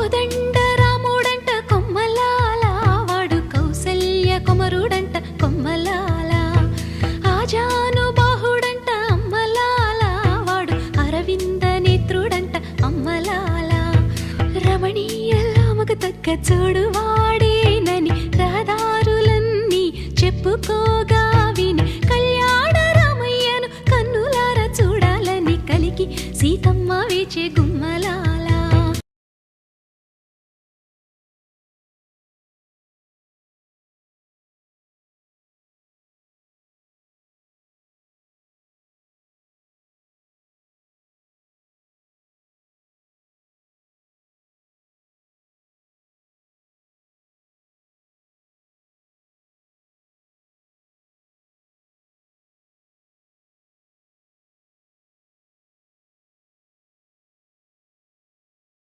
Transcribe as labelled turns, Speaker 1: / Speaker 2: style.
Speaker 1: కోదండ రాముడంట కొమ్మలాల, వాడు కౌసల్య కుమరుడంట కొమ్మలాల. ఆజానుబాహుడంట అమ్మలాల, వాడు అరవింద నేత్రుడంట అమ్మలాల. రమణీయలామకు తగ్గ చూడువాడేనని రహదారులన్నీ చెప్పుకోగా విని, కళ్యాణ రామయ్యను కన్నులార చూడాలని కలిగి సీతమ్మ వేచే గుమ్మ